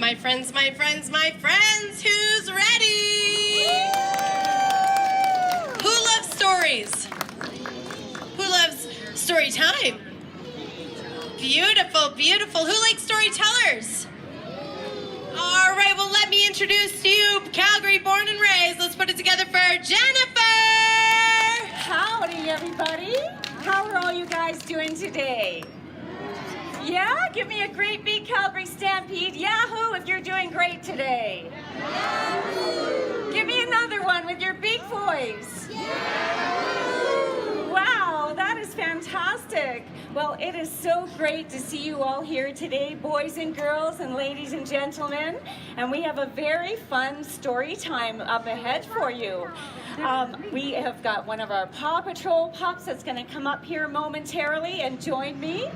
my friends, my friends, my friends, who's ready? Who loves stories? Who loves story time? Beautiful, beautiful. Who likes storytellers? All right, well, let me introduce to you, Calgary born and raised. Let's put it together for Jennifer. Howdy, everybody. How are all you guys doing today? Yeah, give me a great big Calgary Stampede Yahoo if you're doing great today. Yahoo! Give me another one with your big voice. Yahoo! Wow, that is fantastic. Well, it is so great to see you all here today, boys and girls and ladies and gentlemen. And we have a very fun story time up ahead for you. We have got one of our PAW Patrol pups that's going to come up here momentarily and join me.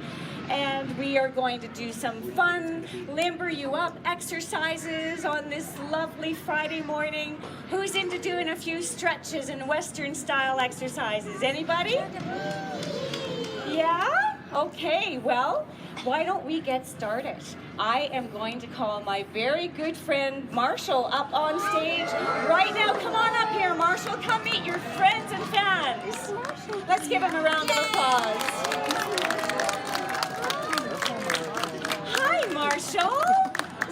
And we are going to do some fun limber you up exercises on this lovely Friday morning. Who's into doing a few stretches and Western style exercises? Anybody? Yeah? Okay, well, why don't we get started? I am going to call my very good friend Marshall up on stage right now. Come on up here, Marshall. Come meet your friends and fans. Let's give him a round of applause. Marshall,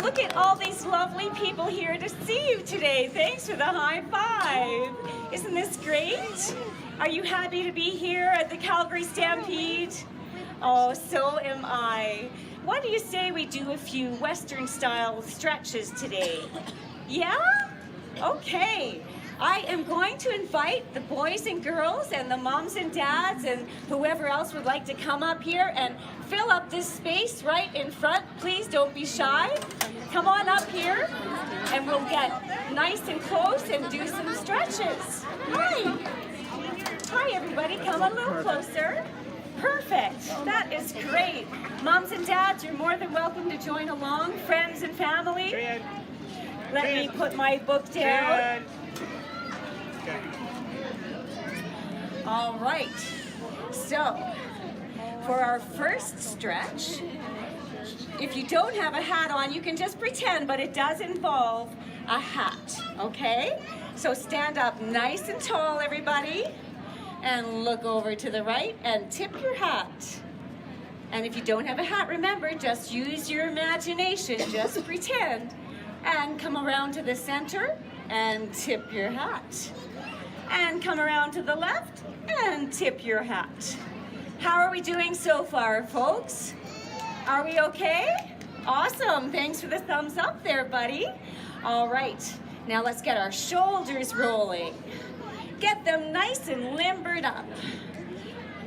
look at all these lovely people here to see you today. Thanks for the high five. Isn't this great? Are you happy to be here at the Calgary Stampede? Oh, so am I. What do you say we do a few Western style stretches today? Yeah? Okay. I am going to invite the boys and girls and the moms and dads and whoever else would like to come up here and fill up this space right in front. Please don't be shy. Come on up here and we'll get nice and close and do some stretches. Hi. Hi, everybody. Come a little closer. Perfect. That is great. Moms and dads, you're more than welcome to join along. Friends and family. Let me put my book down. All right, so for our first stretch, if you don't have a hat on, you can just pretend, but it does involve a hat, okay? So stand up nice and tall, everybody, and look over to the right and tip your hat. And if you don't have a hat, remember, just use your imagination, just pretend, and come around to the center and tip your hat. And come around to the left and tip your hat. How are we doing so far, folks? Are we okay? Awesome. Thanks for the thumbs up there, buddy. All right. Now let's get our shoulders rolling. Get them nice and limbered up.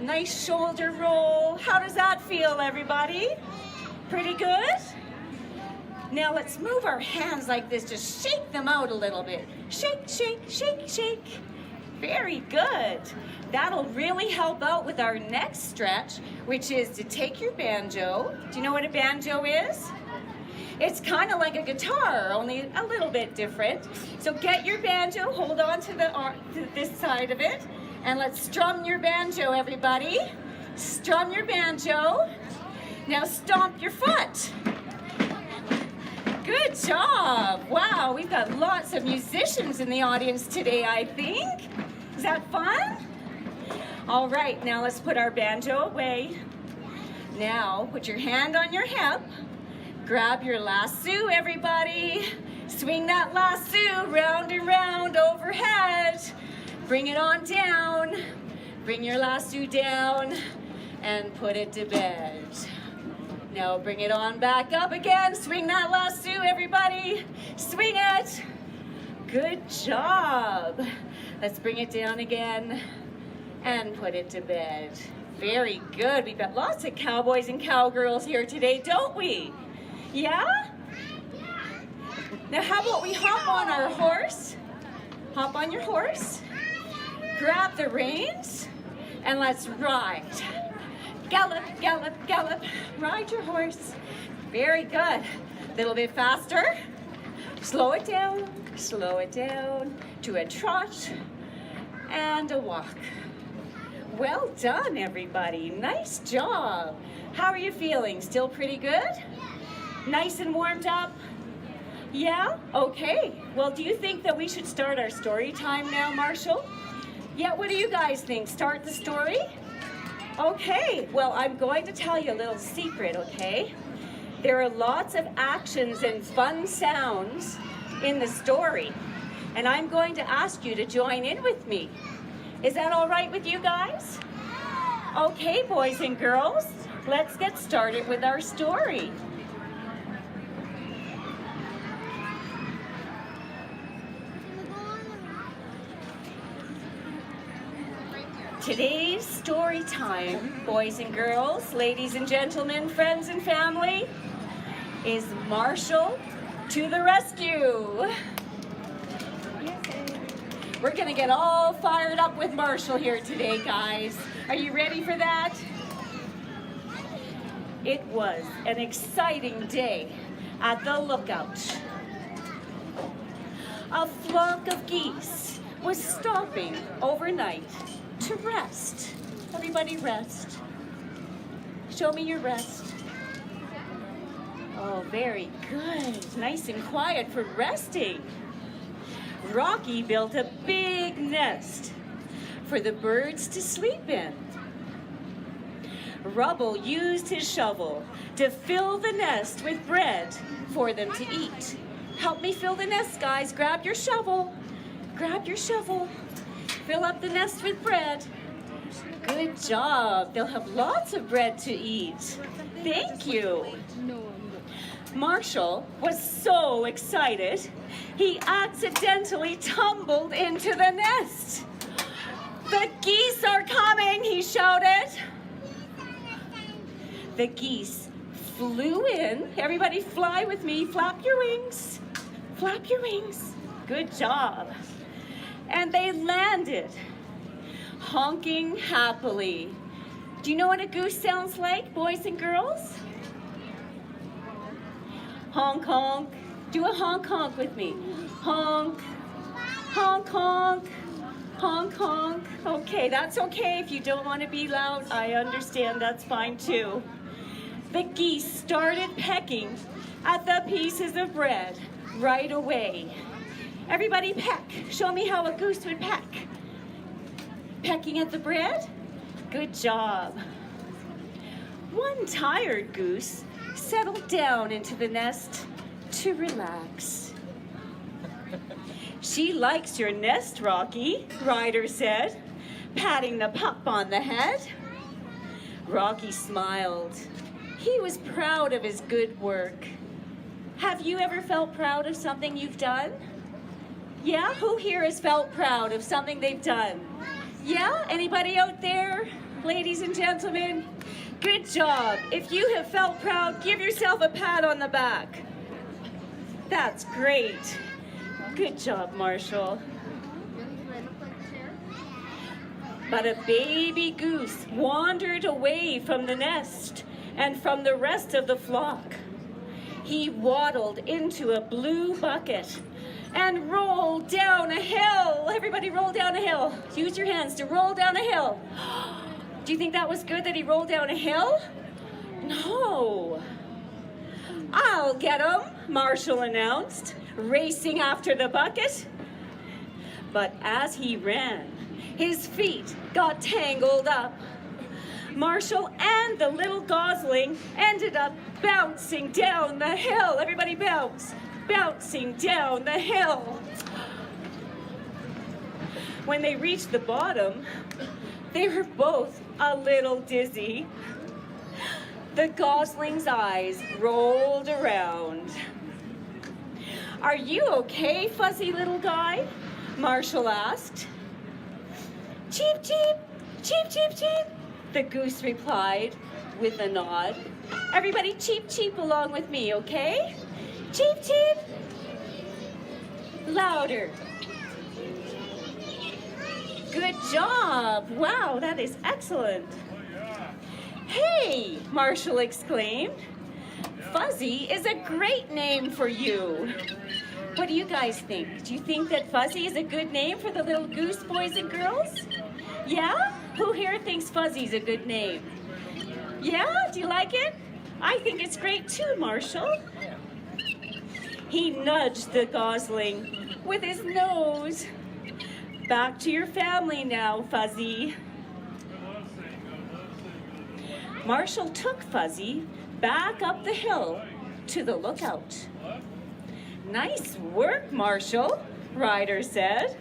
Nice shoulder roll. How does that feel, everybody? Pretty good? Now let's move our hands like this. Just shake them out a little bit. Shake, shake, shake, shake. Very good. That'll really help out with our next stretch, which is to take your banjo. Do you know what a banjo is? It's kind of like a guitar, only a little bit different. So get your banjo, hold on to this side of it, and let's strum your banjo, everybody. Strum your banjo. Now stomp your foot. Good job. Wow, we've got lots of musicians in the audience today, I think. Is that fun? All right, now let's put our banjo away. Now, put your hand on your hip. Grab your lasso, everybody. Swing that lasso round and round overhead. Bring it on down. Bring your lasso down and put it to bed. Now bring it on back up again. Swing that lasso, everybody. Swing it. Good job. Let's bring it down again and put it to bed. Very good. We've got lots of cowboys and cowgirls here today, don't we? Yeah? Now how about we hop on our horse? Hop on your horse. Grab the reins and let's ride. Gallop, gallop, gallop. Ride your horse. Very good. A little bit faster. Slow it down to a trot and a walk. Well done, everybody. Nice job. How are you feeling? Still pretty good? Nice and warmed up? Yeah? Okay. Well, do you think that we should start our story time now, Marshall? Yeah, what do you guys think? Start the story? Okay. Well, I'm going to tell you a little secret, okay? There are lots of actions and fun sounds in the story, and I'm going to ask you to join in with me. Is that all right with you guys? Okay, boys and girls, let's get started with our story. Today's story time, boys and girls, ladies and gentlemen, friends and family, is Marshall to the rescue. We're gonna get all fired up with Marshall here today, guys. Are you ready for that? It was an exciting day at the lookout. A flock of geese was stopping overnight to rest. Everybody rest. Show me your rest. Oh, very good. Nice and quiet for resting. Rocky built a big nest for the birds to sleep in. Rubble used his shovel to fill the nest with bread for them to eat. Help me fill the nest, guys. Grab your shovel. Grab your shovel. Fill up the nest with bread. Good job. They'll have lots of bread to eat. Thank you. Marshall was so excited, he accidentally tumbled into the nest. The geese are coming, he shouted. The geese flew in. Everybody fly with me. Flap your wings. Flap your wings. Good job. And they landed, honking happily. Do you know what a goose sounds like, boys and girls? Honk, honk. Do a honk, honk with me. Honk, honk, honk, honk, honk. Okay, that's okay if you don't want to be loud. I understand, that's fine too. The geese started pecking at the pieces of bread right away. Everybody peck. Show me how a goose would peck. Pecking at the bread? Good job. One tired goose settled down into the nest to relax. She likes your nest, Rocky, Ryder said, patting the pup on the head. Rocky smiled. He was proud of his good work. Have you ever felt proud of something you've done? Yeah? Who here has felt proud of something they've done? Yeah? Anybody out there? Ladies and gentlemen, good job. If you have felt proud, give yourself a pat on the back. That's great. Good job, Marshall. But a baby goose wandered away from the nest and from the rest of the flock. He waddled into a blue bucket and rolled down a hill. Everybody roll down a hill. Use your hands to roll down a hill. Do you think that was good that he rolled down a hill? No. I'll get him, Marshall announced, racing after the bucket. But as he ran, his feet got tangled up. Marshall and the little gosling ended up bouncing down the hill. Everybody bounce. Bouncing down the hill. When they reached the bottom, they were both a little dizzy. The gosling's eyes rolled around. Are you okay, fuzzy little guy? Marshall asked. Cheep, cheep, cheep, cheep, cheep, the goose replied with a nod. Everybody cheep, cheep along with me, okay? Cheep, cheep. Louder. Good job. Wow, that is excellent. Hey, Marshall exclaimed. Fuzzy is a great name for you. What do you guys think? Do you think that Fuzzy is a good name for the little goose, boys and girls? Yeah? Who here thinks Fuzzy's a good name? Yeah? Do you like it? I think it's great too, Marshall. He nudged the gosling with his nose. Back to your family now, Fuzzy. Marshall took Fuzzy back up the hill to the lookout. Nice work, Marshall, Ryder said.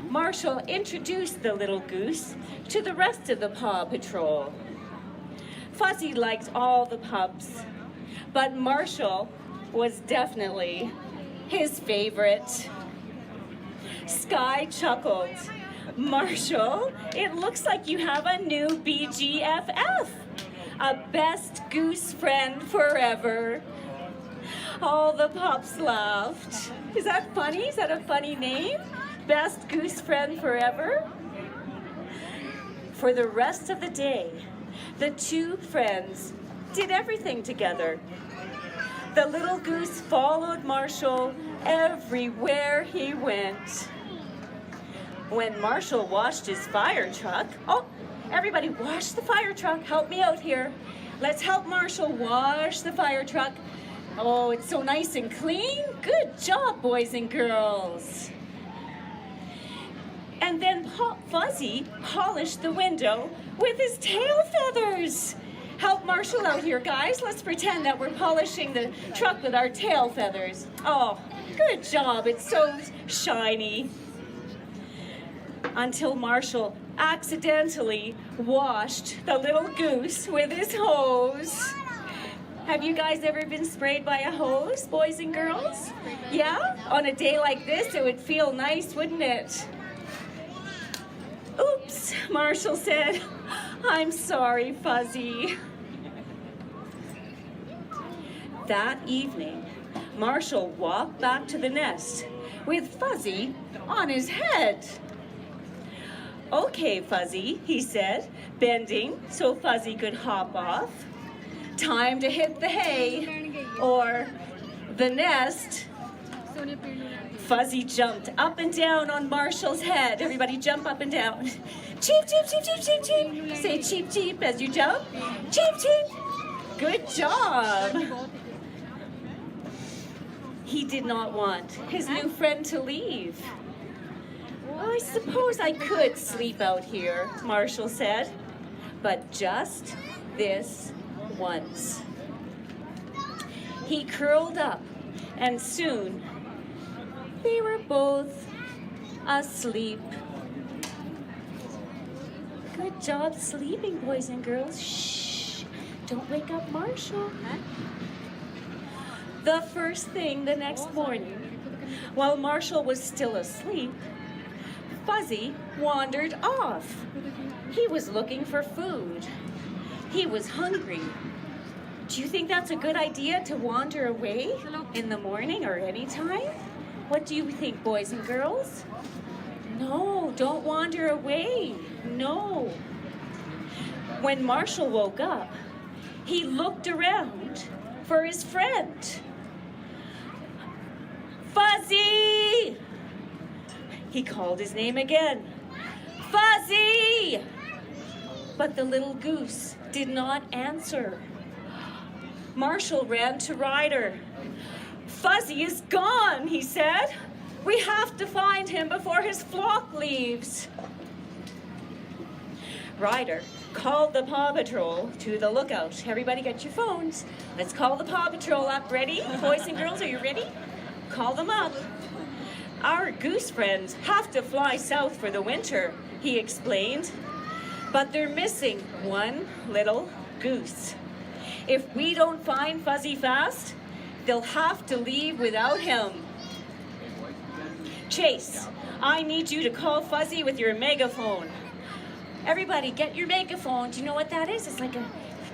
Marshall introduced the little goose to the rest of the Paw Patrol. Fuzzy liked all the pups, but Marshall was definitely his favorite. Sky chuckled. Marshall, it looks like you have a new BGFF, a best goose friend forever. All the pups laughed. Is that funny? Is that a funny name? Best goose friend forever? For the rest of the day, the two friends did everything together. The little goose followed Marshall everywhere he went. When Marshall washed his fire truck, oh, everybody wash the fire truck. Help me out here. Let's help Marshall wash the fire truck. Oh, it's so nice and clean. Good job, boys and girls. And then Fuzzy polished the window with his tail feathers. Help Marshall out here, guys. Let's pretend that we're polishing the truck with our tail feathers. Oh, good job. It's so shiny. Until Marshall accidentally washed the little goose with his hose. Have you guys ever been sprayed by a hose, boys and girls? Yeah? On a day like this, it would feel nice, wouldn't it? Oops, Marshall said. I'm sorry, Fuzzy. That evening, Marshall walked back to the nest with Fuzzy on his head. Okay, Fuzzy, he said, bending so Fuzzy could hop off. Time to hit the hay, or the nest. Fuzzy jumped up and down on Marshall's head. Everybody jump up and down. Cheep, cheep, cheep, cheep, cheep, cheep. Say cheep, cheep as you jump. Cheep, cheep. Good job. He did not want his new friend to leave. I suppose I could sleep out here, Marshall said, but just this once. He curled up, and soon they were both asleep. Good job sleeping, boys and girls. Shh, don't wake up Marshall. The first thing the next morning, while Marshall was still asleep, Fuzzy wandered off. He was looking for food. He was hungry. Do you think that's a good idea to wander away in the morning or any time? What do you think, boys and girls? No, don't wander away. No. When Marshall woke up, he looked around for his friend. Fuzzy! He called his name again. Fuzzy! But the little goose did not answer. Marshall ran to Ryder. Fuzzy is gone, he said. We have to find him before his flock leaves. Ryder called the Paw Patrol to the lookout. Everybody get your phones. Let's call the Paw Patrol up. Ready? Boys and girls, are you ready? Call them up. Our goose friends have to fly south for the winter, he explained. But they're missing one little goose. If we don't find Fuzzy fast, they'll have to leave without him. Chase, I need you to call Fuzzy with your megaphone. Everybody, get your megaphone. Do you know what that is? It's like a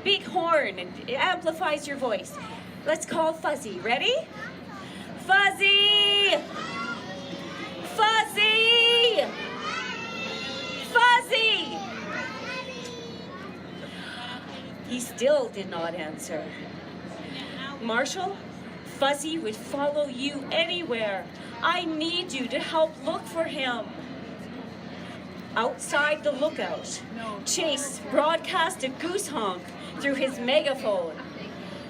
big horn and it amplifies your voice. Let's call Fuzzy. Ready? Fuzzy! Fuzzy! Fuzzy! He still did not answer. Marshall, Fuzzy would follow you anywhere. I need you to help look for him. Outside the lookout, Chase broadcast a goose honk through his megaphone.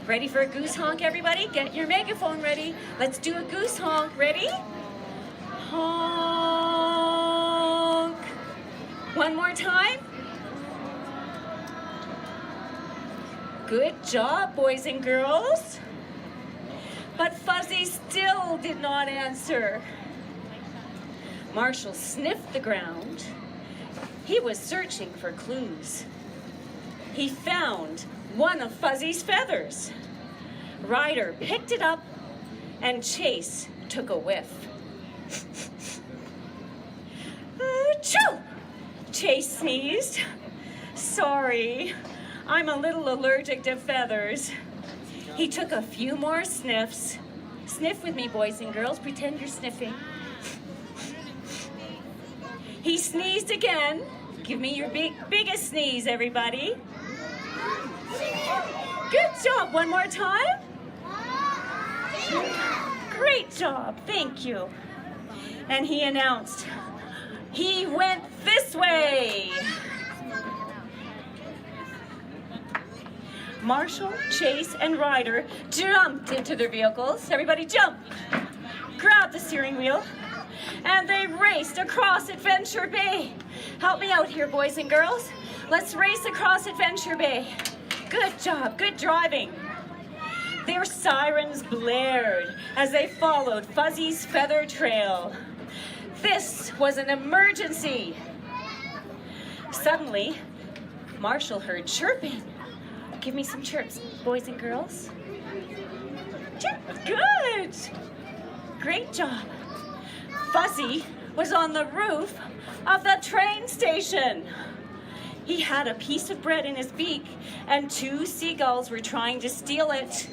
Ready for a goose honk, everybody? Get your megaphone ready. Let's do a goose honk. Ready? Honk. One more time. Good job, boys and girls. But Fuzzy still did not answer. Marshall sniffed the ground. He was searching for clues. He found one of Fuzzy's feathers. Ryder picked it up and Chase took a whiff. Achoo! Chase sneezed. Sorry, I'm a little allergic to feathers. He took a few more sniffs. Sniff with me, boys and girls. Pretend you're sniffing. He sneezed again. Give me your biggest sneeze, everybody. Good job. One more time. Great job. Thank you. And he announced, he went this way. Marshall, Chase, and Ryder jumped into their vehicles. Everybody jump. Grab the steering wheel. And they raced across Adventure Bay. Help me out here, boys and girls. Let's race across Adventure Bay. Good job, good driving. Their sirens blared as they followed Fuzzy's feather trail. This was an emergency. Suddenly, Marshall heard chirping. Give me some chirps, boys and girls. Chirp, good. Great job. Fuzzy was on the roof of the train station. He had a piece of bread in his beak, and 2 seagulls were trying to steal it.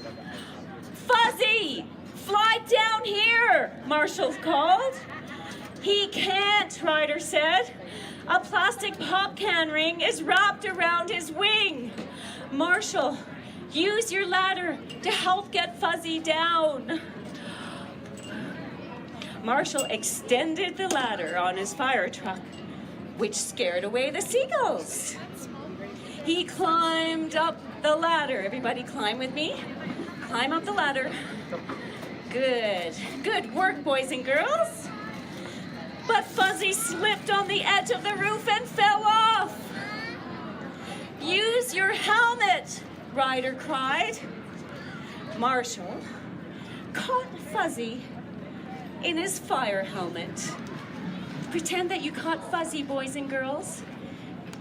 Fuzzy, fly down here, Marshall called. He can't, Ryder said. A plastic pop can ring is wrapped around his wing. Marshall, use your ladder to help get Fuzzy down. Marshall extended the ladder on his fire truck, which scared away the seagulls. He climbed up the ladder. Everybody climb with me. Climb up the ladder. Good. Good work, boys and girls. But Fuzzy slipped on the edge of the roof and fell off. Use your helmet, Ryder cried. Marshall caught Fuzzy in his fire helmet. Pretend that you caught Fuzzy, boys and girls.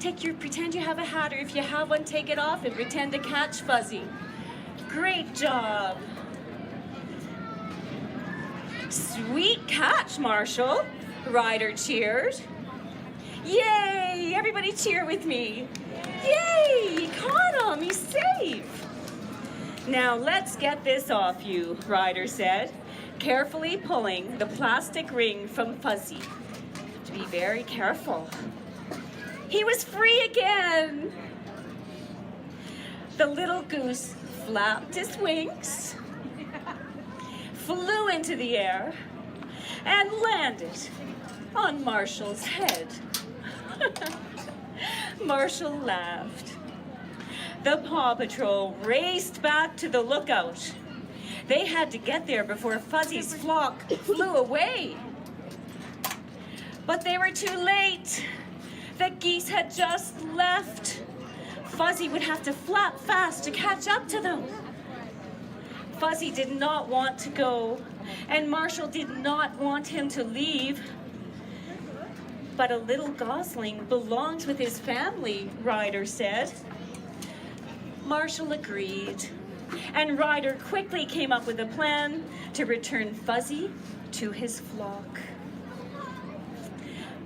Pretend you have a hat, or if you have one, take it off and pretend to catch Fuzzy. Great job. Sweet catch, Marshall, Ryder cheered. Yay! Everybody cheer with me. Yay! He caught him. He's safe. Now let's get this off you, Ryder said, carefully pulling the plastic ring from Fuzzy. To be very careful. He was free again. The little goose flapped his wings, flew into the air, and landed on Marshall's head. Marshall laughed. The Paw Patrol raced back to the lookout. They had to get there before Fuzzy's flock flew away. But they were too late. The geese had just left. Fuzzy would have to flap fast to catch up to them. Fuzzy did not want to go, and Marshall did not want him to leave. But a little gosling belongs with his family, Ryder said. Marshall agreed, and Ryder quickly came up with a plan to return Fuzzy to his flock.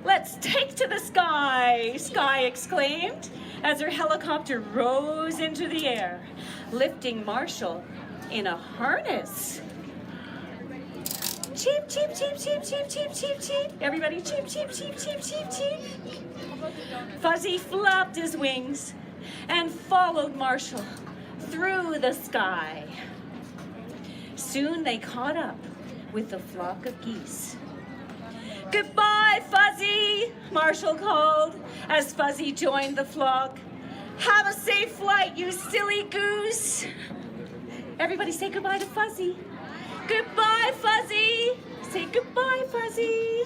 "Let's take to the sky," Sky exclaimed as her helicopter rose into the air, lifting Marshall in a harness. Cheep, cheep, cheep, cheep, cheep, cheep, cheep, cheep. Everybody cheep, cheep, cheep, cheep, cheep, cheep. Fuzzy flapped his wings and followed Marshall through the sky. Soon they caught up with the flock of geese. "Goodbye, Fuzzy," Marshall called as Fuzzy joined the flock. "Have a safe flight, you silly goose." Everybody say goodbye to Fuzzy. Goodbye, Fuzzy. Say goodbye, Fuzzy.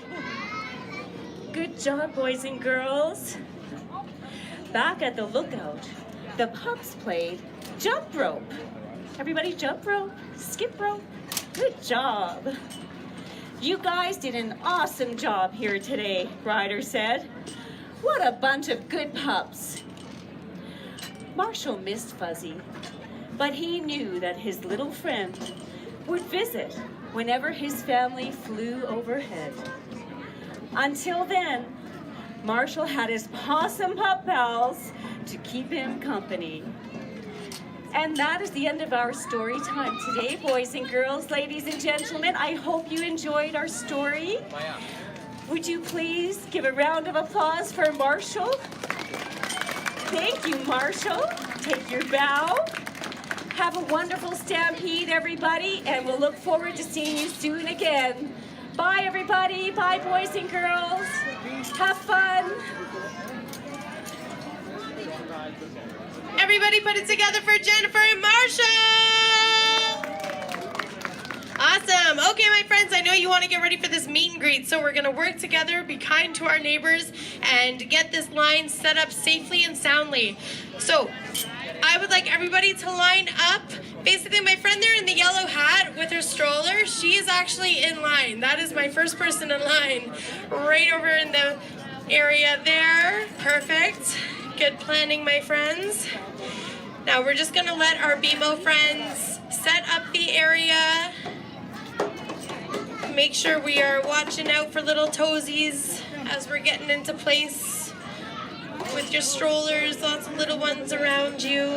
Good job, boys and girls. Back at the lookout, the pups played jump rope. Everybody jump rope, skip rope. Good job. You guys did an awesome job here today, Ryder said. What a bunch of good pups. Marshall missed Fuzzy, but he knew that his little friend would visit whenever his family flew overhead. Until then, Marshall had his possum pup pals to keep him company. And that is the end of our story time today, boys and girls, ladies and gentlemen. I hope you enjoyed our story. Would you please give a round of applause for Marshall? Thank you, Marshall. Take your bow. Have a wonderful stampede, everybody, and we'll look forward to seeing you soon again. Bye, everybody. Bye, boys and girls. Have fun. Everybody put it together for Jennifer and Marshall! Awesome. Okay, my friends, I know you want to get ready for this meet and greet, so we're going to work together, be kind to our neighbors, and get this line set up safely and soundly. So, I would like everybody to line up. Basically, my friend there in the yellow hat with her stroller, she is actually in line. That is my first person in line, right over in the area there. Perfect. Good planning, my friends. Now we're just gonna let our BMO friends set up the area. Make sure we are watching out for little toesies as we're getting into place with your strollers, lots of little ones around you.